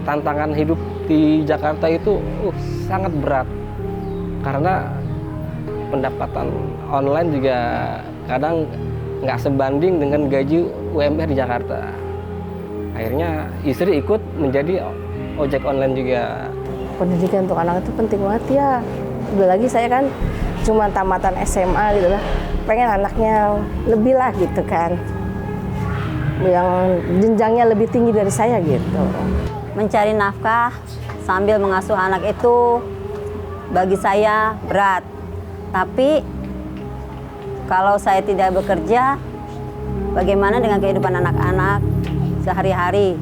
tantangan hidup di Jakarta itu sangat berat karena pendapatan online juga kadang nggak sebanding dengan gaji UMR di Jakarta. Akhirnya istri ikut menjadi ojek online juga. Pendidikan untuk anak itu penting banget ya. Udah lagi saya kan cuma tamatan SMA gitu lah. Pengen anaknya lebih lah gitu kan. Yang jenjangnya lebih tinggi dari saya gitu. Mencari nafkah sambil mengasuh anak itu bagi saya berat. Tapi kalau saya tidak bekerja, bagaimana dengan kehidupan anak-anak sehari-hari?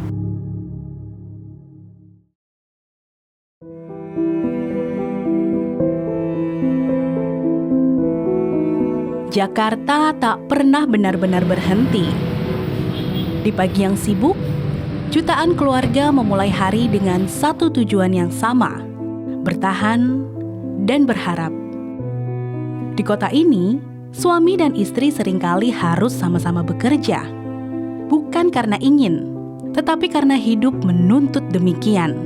Jakarta tak pernah benar-benar berhenti. Di pagi yang sibuk, jutaan keluarga memulai hari dengan satu tujuan yang sama, bertahan dan berharap. Di kota ini, suami dan istri seringkali harus sama-sama bekerja. Bukan karena ingin, tetapi karena hidup menuntut demikian.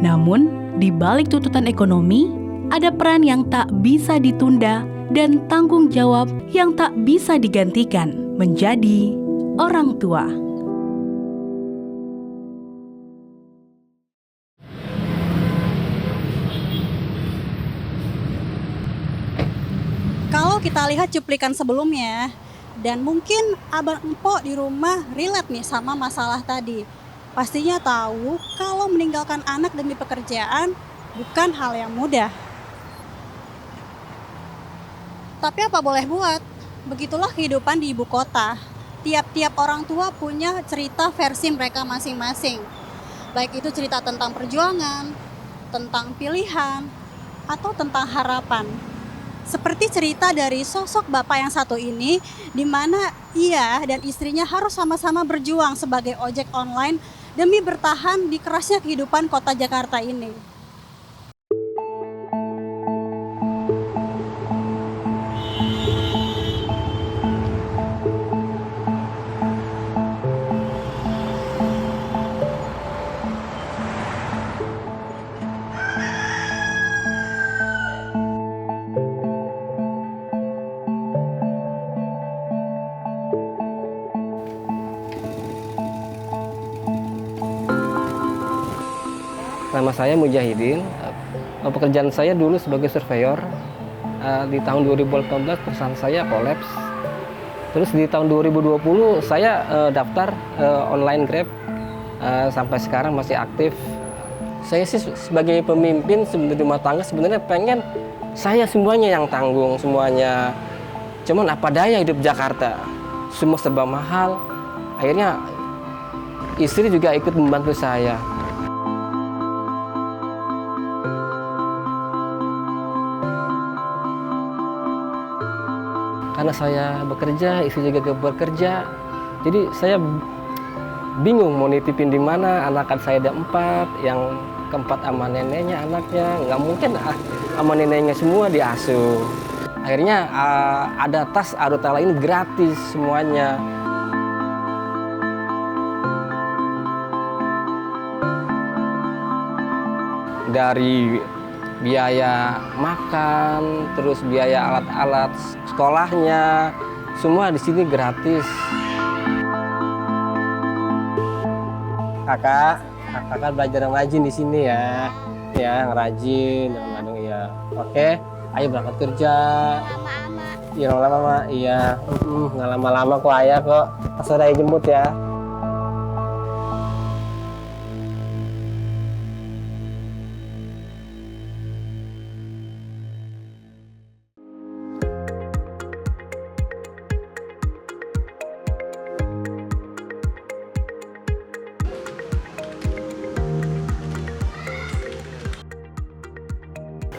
Namun, di balik tuntutan ekonomi, ada peran yang tak bisa ditunda dan tanggung jawab yang tak bisa digantikan menjadi orang tua. Kalau kita lihat cuplikan sebelumnya, dan mungkin abang empok di rumah relate nih sama masalah tadi. Pastinya tahu kalau meninggalkan anak demi pekerjaan bukan hal yang mudah. Tapi apa boleh buat, begitulah kehidupan di ibu kota. Tiap-tiap orang tua punya cerita versi mereka masing-masing. Baik itu cerita tentang perjuangan, tentang pilihan, atau tentang harapan. Seperti cerita dari sosok bapak yang satu ini, di mana ia dan istrinya harus sama-sama berjuang sebagai ojek online demi bertahan di kerasnya kehidupan kota Jakarta ini. Nama saya Mujahidin. Pekerjaan saya dulu sebagai surveyor. Di tahun 2018 perusahaan saya kolaps. Terus di tahun 2020 saya daftar online Grab. Sampai sekarang masih aktif. Saya sih sebagai pemimpin rumah tangga sebenarnya pengen saya semuanya yang tanggung semuanya. Cuman apa daya hidup Jakarta, semua serba mahal. Akhirnya istri juga ikut membantu saya. Karena saya bekerja, istri juga bekerja, jadi saya bingung mau nitipin di mana. Anak saya ada 4, yang keempat sama neneknya anaknya, nggak mungkin sama neneknya semua diasuh. Akhirnya ada tas Arutala ini gratis semuanya. Dari biaya makan, terus biaya alat-alat sekolahnya, semua di sini gratis. Kakak belajar yang rajin di sini ya, ngerajin, kadang-kadang ya. Oke, ayo berangkat kerja. Iya lama-lama, iya, nggak lama-lama kok ayah kok. Pas sore jemput ya.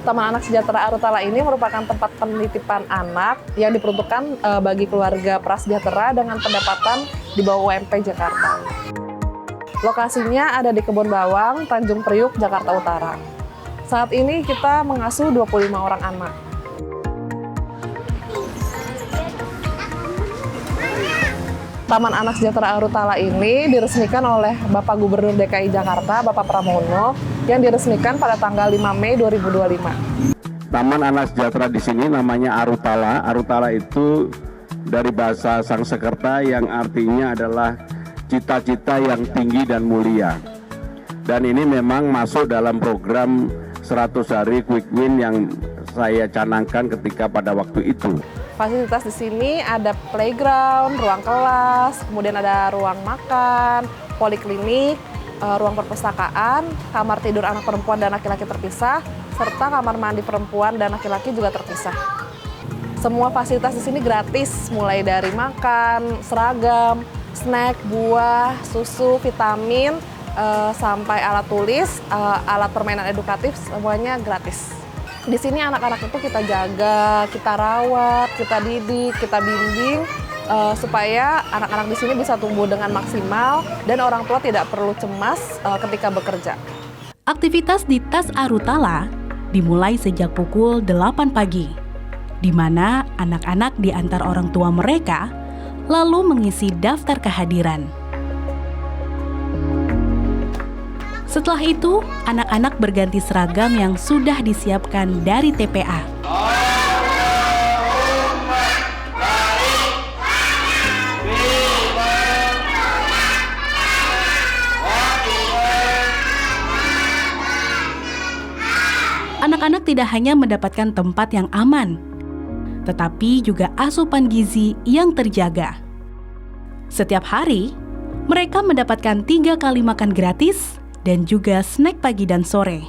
Taman Anak Sejahtera Arutala ini merupakan tempat penitipan anak yang diperuntukkan bagi keluarga prasejahtera dengan pendapatan di bawah UMP Jakarta. Lokasinya ada di Kebon Bawang, Tanjung Priuk, Jakarta Utara. Saat ini kita mengasuh 25 orang anak. Taman Anak Sejahtera Arutala ini diresmikan oleh Bapak Gubernur DKI Jakarta, Bapak Pramono, yang diresmikan pada tanggal 5 Mei 2025. Taman Anak Sejahtera di sini namanya Arutala. Arutala itu dari bahasa Sanskerta yang artinya adalah cita-cita yang tinggi dan mulia. Dan ini memang masuk dalam program 100 hari Quick Win yang saya canangkan ketika pada waktu itu. Fasilitas di sini ada playground, ruang kelas, kemudian ada ruang makan, poliklinik, ruang perpustakaan, kamar tidur anak perempuan dan laki-laki terpisah, serta kamar mandi perempuan dan laki-laki juga terpisah. Semua fasilitas di sini gratis, mulai dari makan, seragam, snack, buah, susu, vitamin, sampai alat tulis, alat permainan edukatif, semuanya gratis. Di sini anak-anak itu kita jaga, kita rawat, kita didik, kita bimbing, supaya anak-anak di sini bisa tumbuh dengan maksimal dan orang tua tidak perlu cemas ketika bekerja. Aktivitas di Tas Arutala dimulai sejak pukul 8 pagi, di mana anak-anak diantar orang tua mereka lalu mengisi daftar kehadiran. Setelah itu, anak-anak berganti seragam yang sudah disiapkan dari TPA. Anak-anak tidak hanya mendapatkan tempat yang aman, tetapi juga asupan gizi yang terjaga. Setiap hari, mereka mendapatkan 3 kali makan gratis dan juga snack pagi dan sore.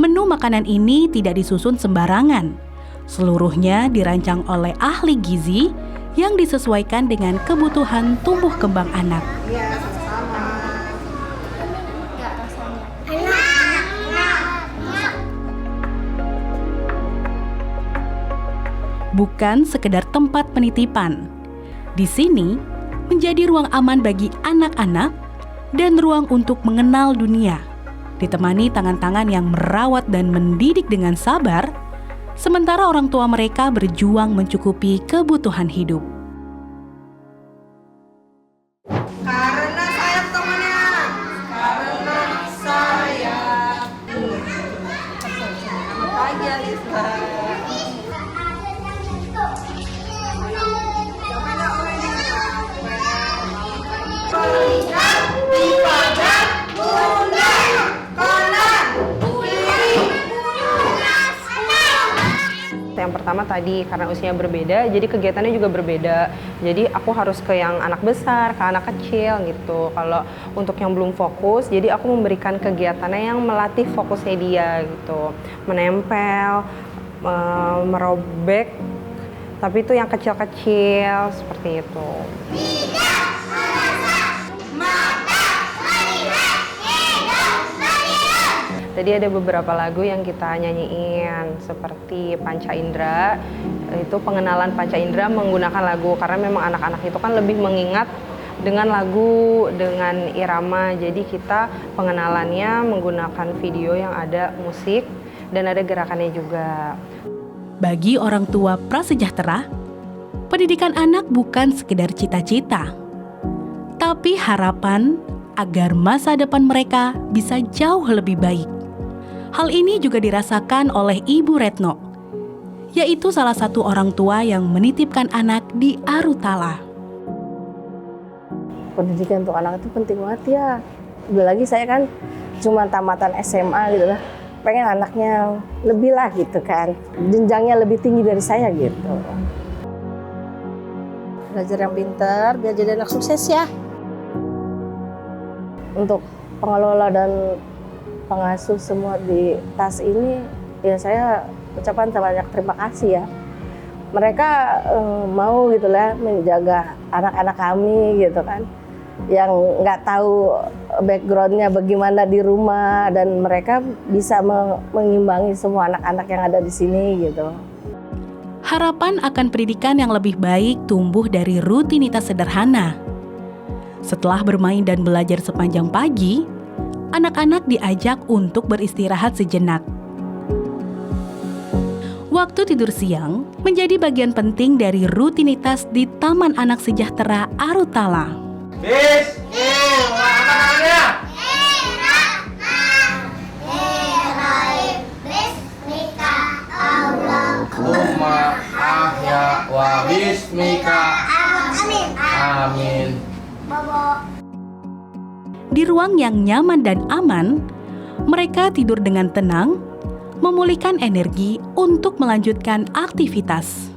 Menu makanan ini tidak disusun sembarangan. Seluruhnya dirancang oleh ahli gizi yang disesuaikan dengan kebutuhan tumbuh kembang anak. Bukan sekedar tempat penitipan. Di sini menjadi ruang aman bagi anak-anak dan ruang untuk mengenal dunia, ditemani tangan-tangan yang merawat dan mendidik dengan sabar, sementara orang tua mereka berjuang mencukupi kebutuhan hidup. Karena sayang temannya, karena sayang. Selamat pagi Alisa. Yang pertama tadi karena usianya berbeda, jadi kegiatannya juga berbeda. Jadi aku harus ke yang anak besar, ke anak kecil gitu. Kalau untuk yang belum fokus, jadi aku memberikan kegiatannya yang melatih fokusnya dia gitu. Menempel, merobek, tapi itu yang kecil-kecil seperti itu. Tadi ada beberapa lagu yang kita nyanyiin seperti Panca Indera, itu pengenalan Panca Indera menggunakan lagu karena memang anak-anak itu kan lebih mengingat dengan lagu, dengan irama. Jadi kita pengenalannya menggunakan video yang ada musik dan ada gerakannya juga. Bagi orang tua prasejahtera, pendidikan anak bukan sekedar cita-cita, tapi harapan agar masa depan mereka bisa jauh lebih baik. Hal ini juga dirasakan oleh Ibu Retno, yaitu salah satu orang tua yang menitipkan anak di Arutala. Pendidikan untuk anak itu penting banget ya. Udah lagi saya kan cuma tamatan SMA gitu lah. Pengen anaknya lebih lah gitu kan. Jenjangnya lebih tinggi dari saya gitu. Belajar yang pintar, biar jadi anak sukses ya. Untuk pengelola dan pengasuh semua di Tas ini, ya saya ucapkan banyak terima kasih ya. Mereka mau gitu lah menjaga anak-anak kami gitu kan, yang nggak tahu backgroundnya bagaimana di rumah, dan mereka bisa mengimbangi semua anak-anak yang ada di sini gitu. Harapan akan pendidikan yang lebih baik tumbuh dari rutinitas sederhana. Setelah bermain dan belajar sepanjang pagi, anak-anak diajak untuk beristirahat sejenak. Waktu tidur siang menjadi bagian penting dari rutinitas di Taman Anak Sejahtera Arutala. Amin. Di ruang yang nyaman dan aman, mereka tidur dengan tenang, memulihkan energi untuk melanjutkan aktivitas.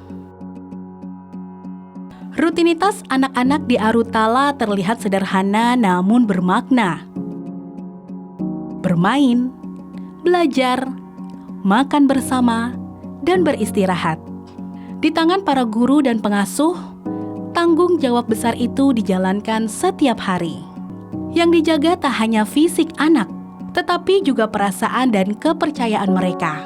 Rutinitas anak-anak di Arutala terlihat sederhana namun bermakna. Bermain, belajar, makan bersama, dan beristirahat. Di tangan para guru dan pengasuh, tanggung jawab besar itu dijalankan setiap hari. Yang dijaga tak hanya fisik anak, tetapi juga perasaan dan kepercayaan mereka.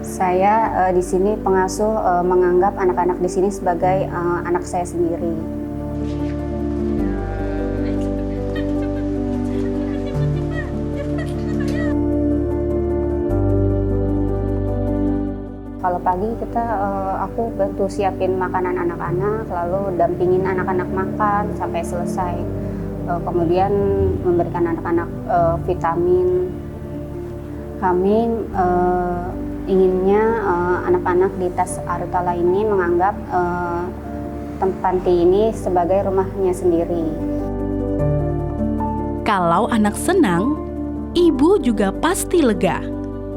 Saya di sini pengasuh menganggap anak-anak di sini sebagai anak saya sendiri. Kalau pagi aku bantu siapin makanan anak-anak, lalu dampingin anak-anak makan sampai selesai. Kemudian memberikan anak-anak vitamin. Kami inginnya anak-anak di Tas Arutala ini menganggap panti ini sebagai rumahnya sendiri. Kalau anak senang, ibu juga pasti lega.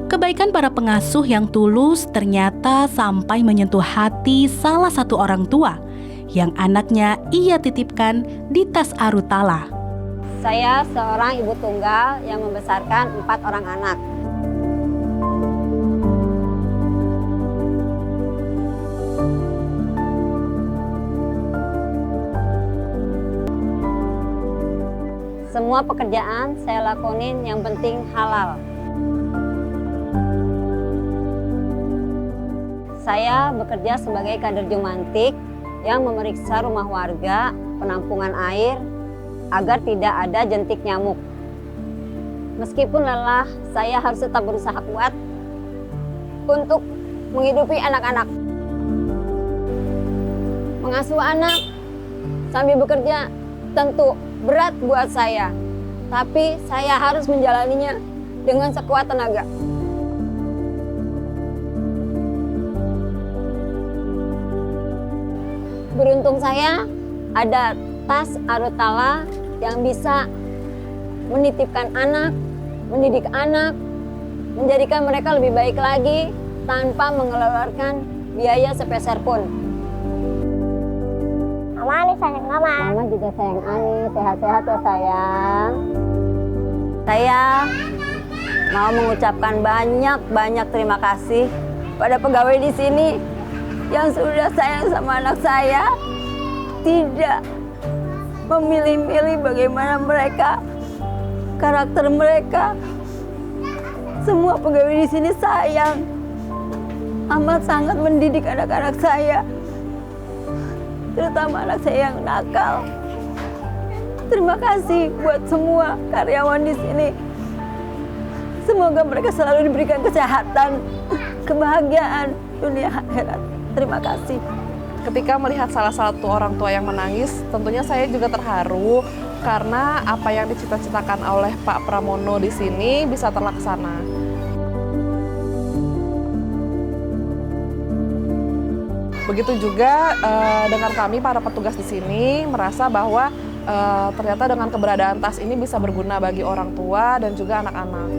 Kebaikan para pengasuh yang tulus ternyata sampai menyentuh hati salah satu orang tua yang anaknya ia titipkan di Tas Arutala. Saya seorang ibu tunggal yang membesarkan 4 orang anak. Semua pekerjaan saya lakonin yang penting halal. Saya bekerja sebagai kader jumantik yang memeriksa rumah warga, penampungan air, agar tidak ada jentik nyamuk. Meskipun lelah, saya harus tetap berusaha kuat untuk menghidupi anak-anak. Mengasuh anak sambil bekerja tentu berat buat saya, tapi saya harus menjalaninya dengan sekuat tenaga. Beruntung saya ada Tas Arutala yang bisa menitipkan anak, mendidik anak, menjadikan mereka lebih baik lagi tanpa mengeluarkan biaya sepeser pun. Mama Ani sayang Mama. Mama juga sayang Ani, sehat-sehat ya sayang. Saya mau mengucapkan banyak terima kasih pada pegawai di sini yang sudah sayang sama anak saya, tidak memilih-milih bagaimana mereka, karakter mereka. Semua pegawai di sini sayang, amat sangat mendidik anak-anak saya, terutama anak saya yang nakal. Terima kasih buat semua karyawan di sini. Semoga mereka selalu diberikan kesehatan, kebahagiaan dunia akhirat. Terima kasih. Ketika melihat salah satu orang tua yang menangis, tentunya saya juga terharu karena apa yang dicita-citakan oleh Pak Pramono di sini bisa terlaksana. Begitu juga dengan kami para petugas di sini merasa bahwa ternyata dengan keberadaan tas ini bisa berguna bagi orang tua dan juga anak-anak.